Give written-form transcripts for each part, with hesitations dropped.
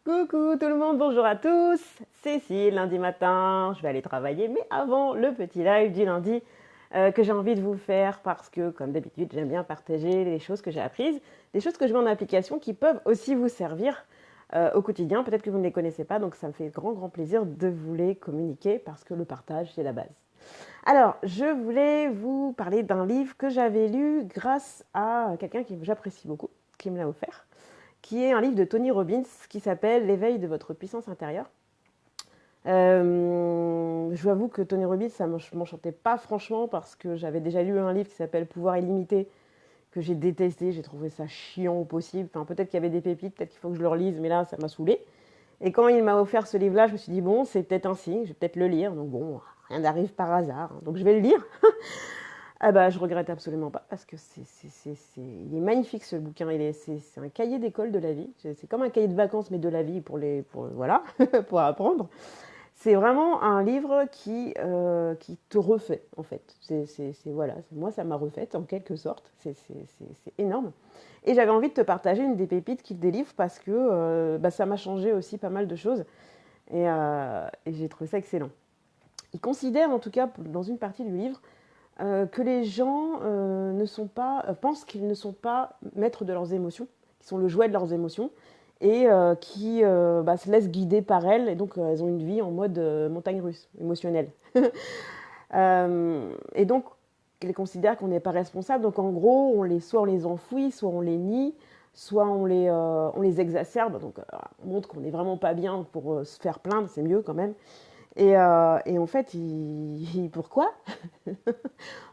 Coucou tout le monde, bonjour à tous. Cécile, lundi matin, je vais aller travailler, mais avant le petit live du lundi que j'ai envie de vous faire parce que, comme d'habitude, j'aime bien partager les choses que j'ai apprises, des choses que je mets en application qui peuvent aussi vous servir au quotidien. Peut-être que vous ne les connaissez pas, donc ça me fait grand plaisir de vous les communiquer parce que le partage, c'est la base. Alors, je voulais vous parler d'un livre que j'avais lu grâce à quelqu'un que j'apprécie beaucoup, qui me l'a offert, qui est un livre de Tony Robbins qui s'appelle L'éveil de votre puissance intérieure. Je vous avoue que Tony Robbins, ça ne m'enchantait pas franchement parce que j'avais déjà lu un livre qui s'appelle Pouvoir illimité, que j'ai détesté, j'ai trouvé ça chiant au possible. Enfin, peut-être qu'il y avait des pépites, peut-être qu'il faut que je le relise, mais là, ça m'a saoulé. Et quand il m'a offert ce livre-là, je me suis dit, bon, c'est peut-être un signe, je vais peut-être le lire. Donc bon, rien n'arrive par hasard. Donc je vais le lire. Ah bah, je regrette absolument pas parce que il est magnifique ce bouquin. C'est un cahier d'école de la vie. C'est comme un cahier de vacances mais de la vie voilà, pour apprendre. C'est vraiment un livre qui te refait en fait. Voilà, moi ça m'a refait en quelque sorte. C'est énorme. Et j'avais envie de te partager une des pépites qu'il délivre parce que bah, ça m'a changé aussi pas mal de choses et j'ai trouvé ça excellent. Il considère en tout cas dans une partie du livre que les gens ne sont pas, pensent qu'ils ne sont pas maîtres de leurs émotions, qu'ils sont le jouet de leurs émotions, et qui bah, se laissent guider par elles, et donc elles ont une vie en mode montagne russe, émotionnelle. Et donc, ils considèrent qu'on n'est pas responsable, donc en gros, soit on les enfouit, soit on les nie, soit on les exacerbe, donc on montre qu'on n'est vraiment pas bien pour se faire plaindre, c'est mieux quand même. Et en fait, pourquoi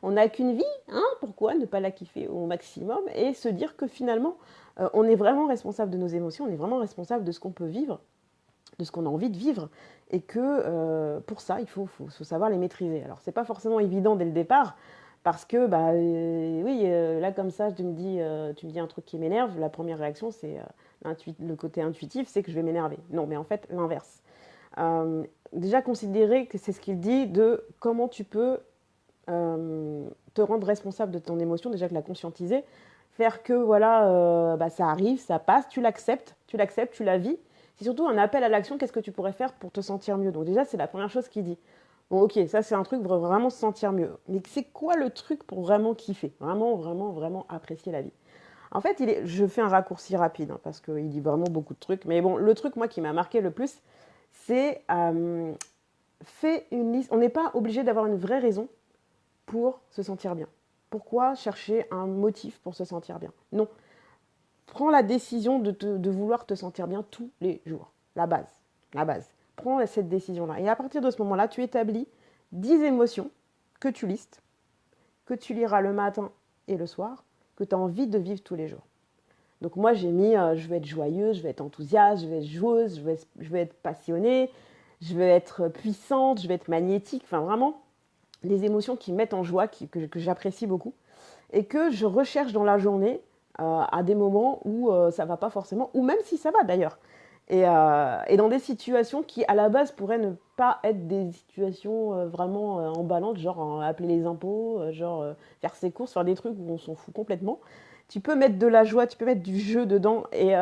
on n'a qu'une vie, hein, pourquoi ne pas la kiffer au maximum et se dire que finalement, on est vraiment responsable de nos émotions, on est vraiment responsable de ce qu'on peut vivre, de ce qu'on a envie de vivre, et que pour ça, faut savoir les maîtriser. Alors, c'est pas forcément évident dès le départ, parce que, bah, oui, là, comme ça, tu me dis un truc qui m'énerve, la première réaction, c'est le côté intuitif, c'est que je vais m'énerver. Non, mais en fait, l'inverse. Déjà, considérer que c'est ce qu'il dit de comment tu peux te rendre responsable de ton émotion, déjà que la conscientiser, faire que voilà, bah, ça arrive, ça passe, tu l'acceptes, tu la vis. C'est surtout un appel à l'action, qu'est-ce que tu pourrais faire pour te sentir mieux. Donc déjà, c'est la première chose qu'il dit. Bon, ok, ça c'est un truc pour vraiment se sentir mieux. Mais c'est quoi le truc pour vraiment kiffer, vraiment apprécier la vie. En fait, je fais un raccourci rapide, hein, parce qu'il dit vraiment beaucoup de trucs. Mais bon, le truc, moi, qui m'a marqué le plus, c'est fais une liste. On n'est pas obligé d'avoir une vraie raison pour se sentir bien. Pourquoi chercher un motif pour se sentir bien? Non. Prends la décision de vouloir te sentir bien tous les jours. La base. La base. Prends cette décision-là. Et à partir de ce moment-là, tu établis 10 émotions que tu listes, que tu liras le matin et le soir, que tu as envie de vivre tous les jours. Donc moi, j'ai mis, je vais être joyeuse, je vais être enthousiaste, je vais être joueuse, je vais être passionnée, je vais être puissante, je vais être magnétique. Enfin, vraiment, les émotions qui mettent en joie, que j'apprécie beaucoup, et que je recherche dans la journée à des moments où ça va pas forcément, ou même si ça va d'ailleurs. Et dans des situations qui, à la base, pourraient ne pas être des situations vraiment emballantes, genre appeler les impôts, faire ses courses, faire des trucs où on s'en fout complètement. Tu peux mettre de la joie, tu peux mettre du jeu dedans et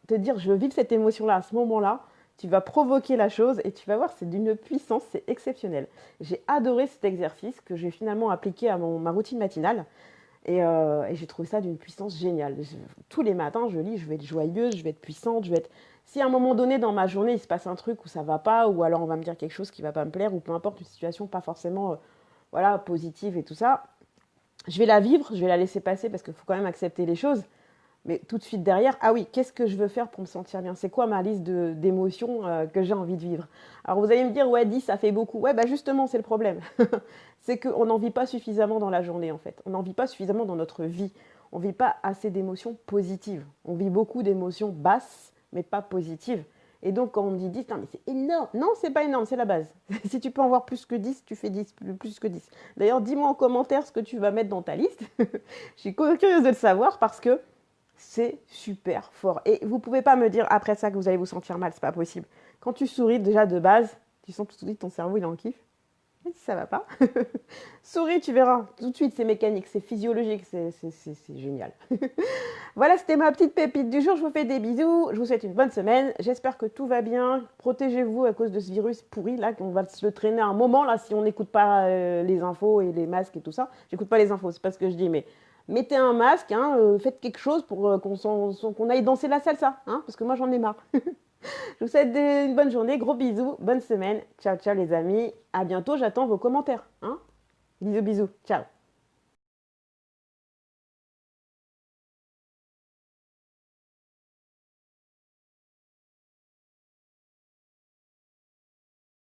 te dire je veux vivre cette émotion-là à ce moment-là. Tu vas provoquer la chose et tu vas voir, c'est d'une puissance, c'est exceptionnel. J'ai adoré cet exercice que j'ai finalement appliqué à ma routine matinale et j'ai trouvé ça d'une puissance géniale. Tous les matins, je lis, je vais être joyeuse, je vais être puissante, je vais être... Si à un moment donné dans ma journée, il se passe un truc où ça va pas, ou alors on va me dire quelque chose qui va pas me plaire, ou peu importe, une situation pas forcément voilà, positive et tout ça, je vais la vivre, je vais la laisser passer parce qu'il faut quand même accepter les choses. Mais tout de suite derrière, ah oui, qu'est-ce que je veux faire pour me sentir bien? C'est quoi ma liste d'émotions que j'ai envie de vivre? Alors vous allez me dire, ouais, 10, ça fait beaucoup. Ouais, bah justement, c'est le problème. C'est qu'on n'en vit pas suffisamment dans la journée, en fait. On n'en vit pas suffisamment dans notre vie. On ne vit pas assez d'émotions positives. On vit beaucoup d'émotions basses, mais pas positives. Et donc, quand on me dit 10, mais c'est énorme. Non, c'est pas énorme, c'est la base. Si tu peux en voir plus que 10, tu fais 10, plus que 10. D'ailleurs, dis-moi en commentaire ce que tu vas mettre dans ta liste. Je suis curieuse de le savoir parce que c'est super fort. Et vous pouvez pas me dire après ça que vous allez vous sentir mal, c'est pas possible. Quand tu souris déjà de base, tu sens tout de suite ton cerveau il est en kiff. Et si ça va pas, souris, tu verras. Tout de suite, c'est mécanique, c'est physiologique, c'est génial. Voilà, c'était ma petite pépite du jour. Je vous fais des bisous. Je vous souhaite une bonne semaine. J'espère que tout va bien. Protégez-vous à cause de ce virus pourri là, qu'on va se le traîner un moment là si on n'écoute pas les infos et les masques et tout ça. J'écoute pas les infos, c'est pas ce que je dis, mais mettez un masque, hein, faites quelque chose pour qu'on aille danser la salsa, hein, parce que moi j'en ai marre. Je vous souhaite une bonne journée, gros bisous, bonne semaine. Ciao, ciao les amis. À bientôt, j'attends vos commentaires. Hein. Bisous, bisous. Ciao.